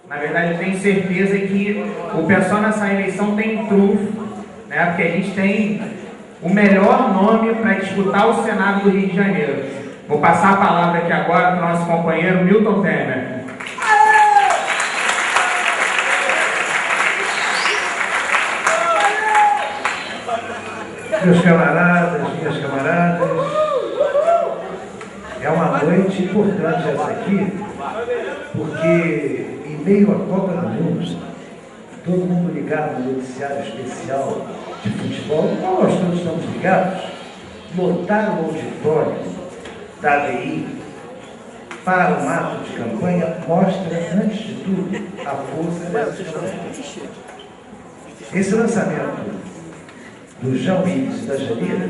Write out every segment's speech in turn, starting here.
Na verdade, eu tenho certeza que o pessoal nessa eleição tem trunfo, né? Porque a gente tem o melhor nome para disputar o Senado do Rio de Janeiro. Vou passar a palavra aqui agora para o nosso companheiro Milton Temer. Meus camaradas, minhas camaradas, é uma noite importante essa aqui, porque em meio à Copa do Mundo, todo mundo ligado no noticiário especial de futebol, no qual nós todos estamos ligados, lotar o auditório da ABI para um ato de campanha mostra, antes de tudo, a força dessa campanha. Esse lançamento do João Willis e da Janira,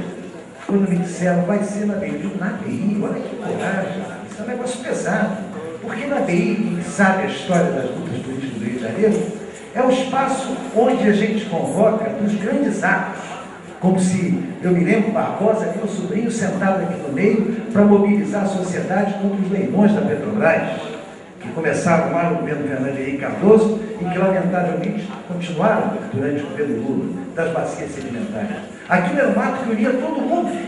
quando me disseram, vai ser na BI, olha que coragem, isso é um negócio pesado, porque na BI, quem sabe a história das lutas políticas do Rio de Janeiro, é o espaço onde a gente convoca os grandes atos, como se, eu me lembro, Barbosa, meu sobrinho, sentado aqui no meio, para mobilizar a sociedade contra os leilões da Petrobras, que começaram lá no governo Fernando Henrique Cardoso e que, lamentavelmente, continuaram durante o governo Lula, das bacias sedimentares. Aquilo era um ato que unia todo mundo.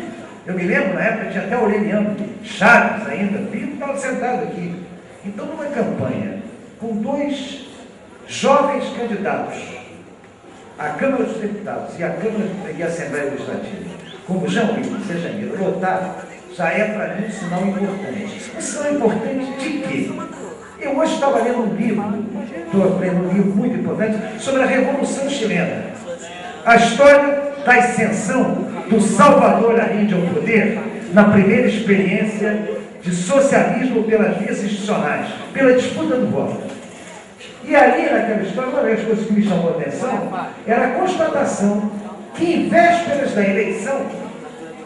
Eu me lembro, na época, tinha até Aureliano Chaves ainda, vivo, estava sentado aqui. Então, numa campanha, com dois jovens candidatos à Câmara dos Deputados e à Câmara e à Assembleia Legislativa, como João Willis e Janira, lotar, já é para mim um sinal importante. Um sinal importante de quê? Eu hoje estava lendo um livro, estou lendo um livro muito importante, sobre a Revolução Chilena. A história da ascensão do Salvador Allende ao poder na primeira experiência de socialismo pelas vias institucionais, pela disputa do voto. E ali, naquela história, uma das coisas que me chamou a atenção era a constatação que, em vésperas da eleição,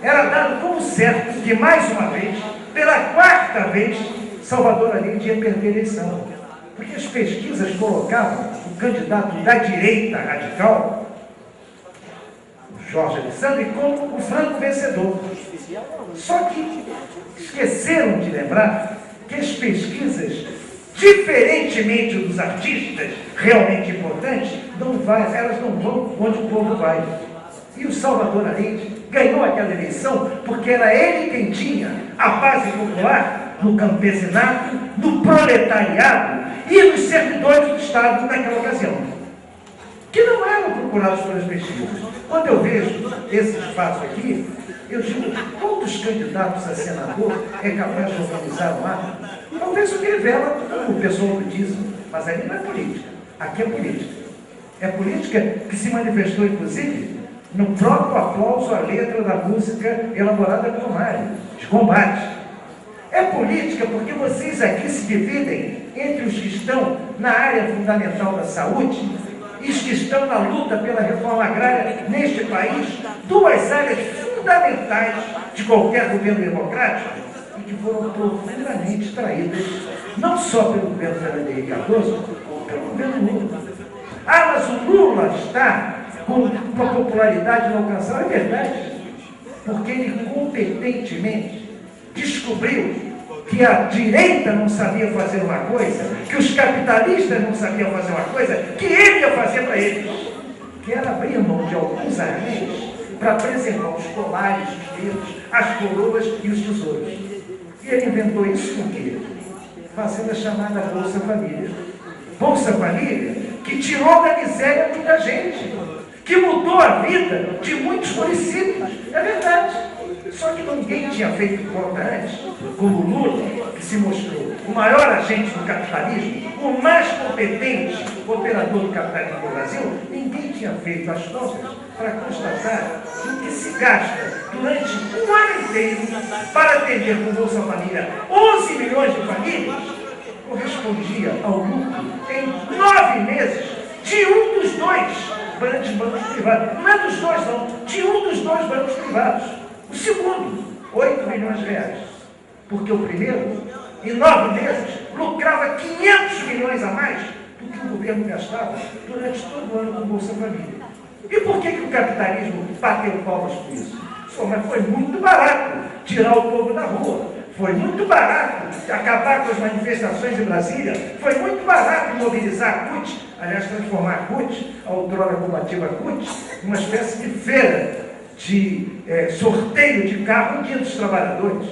era dado como certo que, mais uma vez, pela quarta vez, Salvador Allende ia perder a eleição. Porque as pesquisas colocavam o candidato da direita radical, o Jorge Alessandri, como o franco vencedor. Só que esqueceram de lembrar que as pesquisas, diferentemente dos artistas realmente importantes, elas não vão onde o povo vai. E o Salvador Allende ganhou aquela eleição porque era ele quem tinha a base popular no campesinato, no proletariado e nos servidores do Estado naquela ocasião, que não eram procurados pelas pesquisas. Quando eu vejo esse espaço aqui, eu digo, quantos candidatos a senador é capaz de organizar um ato? Talvez o que revela o pessoal do dízimo, mas ali não é política, aqui é política. É política que se manifestou, inclusive, no próprio aplauso à letra da música elaborada pelo Mário, de combate. É política porque vocês aqui se dividem entre os que estão na área fundamental da saúde e os que estão na luta pela reforma agrária neste país, duas áreas fundamentais de qualquer governo democrático e que foram profundamente traídas, não só pelo governo Fernando Henrique Cardoso, como pelo governo Lula. Ah, mas o Lula está com uma popularidade inalcançável, é verdade, porque ele competentemente descobriu que a direita não sabia fazer uma coisa, que os capitalistas não sabiam fazer uma coisa, que ele ia fazer para eles, que era abrir mão de alguns anéis para preservar os colares, os dedos, as coroas e os tesouros. E ele inventou isso com o quê? Fazendo a chamada Bolsa Família. Bolsa Família que tirou da miséria muita gente, que mudou a vida de muitos municípios. É verdade. Só que ninguém tinha feito conta antes, como o Lula, que se mostrou o maior agente do capitalismo, o mais competente operador do capitalismo no Brasil, ninguém tinha feito as contas para constatar que o que se gasta durante um ano inteiro para atender com Bolsa Família 11 milhões de famílias, correspondia ao lucro em 9 meses de um dos dois grandes bancos privados. Não é dos dois, não, de um dos dois bancos privados. O segundo, 8 milhões de reais. Porque o primeiro, em 9 meses, lucrava 500 milhões a mais do que o governo gastava durante todo o ano com Bolsa Família. E por que o capitalismo bateu palmas por isso? Só, mas foi muito barato tirar o povo da rua. Foi muito barato acabar com as manifestações em Brasília. Foi muito barato mobilizar a CUT, aliás, transformar a CUT, a outrora combativa CUT, numa espécie de feira de sorteio de carro no Dia dos Trabalhadores.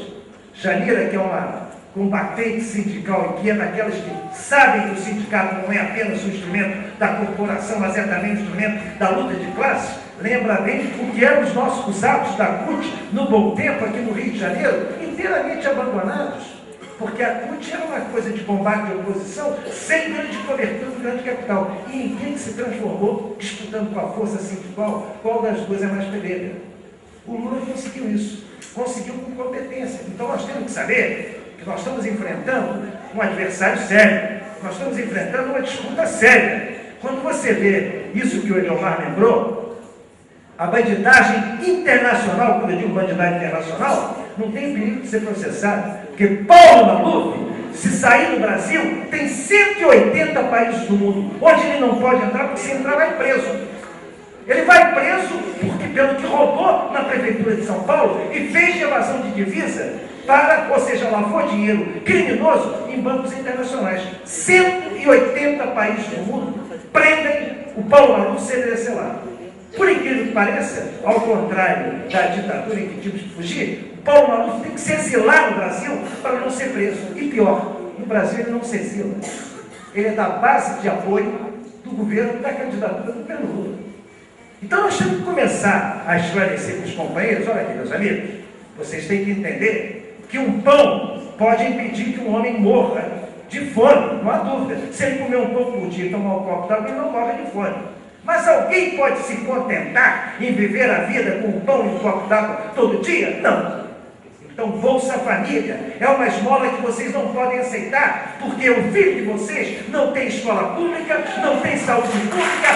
Janira, que é uma combatente sindical e que é daquelas que sabem que o sindicato não é apenas um instrumento da corporação, mas é também um instrumento da luta de classe, lembra bem o que eram os nossos usados da CUT no bom tempo aqui no Rio de Janeiro, inteiramente abandonados, porque a CUT era uma coisa de combate e oposição sem grande cobertura do grande capital. E em quem se transformou disputando com a força sindical? Qual das duas é mais peleira? O Lula conseguiu isso, conseguiu com competência. Então nós temos que saber que nós estamos enfrentando um adversário sério, nós estamos enfrentando uma disputa séria. Quando você vê isso que o Eliomar lembrou, a bandidagem internacional, quando eu digo bandidagem internacional, não tem perigo de ser processado, porque Paulo Maluf, se sair do Brasil, tem 180 países do mundo, onde ele não pode entrar, porque se entrar vai preso. Ele vai preso porque, pelo que roubou na prefeitura de São Paulo e fez de evasão de divisa, ou seja, lavou dinheiro criminoso em bancos internacionais. 180 países do mundo prendem o Paulo Maluf sem ele ser lá. Por incrível que pareça, ao contrário da ditadura em que tínhamos que fugir, o Paulo Maluf tem que se exilar no Brasil para não ser preso. E pior, no Brasil ele não se exila. Ele é da base de apoio do governo, da candidatura do governo Lula. Então nós temos que começar a esclarecer para os companheiros, olha aqui, meus amigos, vocês têm que entender que um pão pode impedir que um homem morra de fome, não há dúvida. Se ele comer um pão por dia e tomar um copo d'água, ele não morre de fome. Mas alguém pode se contentar em viver a vida com um pão e um copo d'água todo dia? Não. Então, Bolsa Família é uma esmola que vocês não podem aceitar, porque o filho de vocês não tem escola pública, não tem saúde pública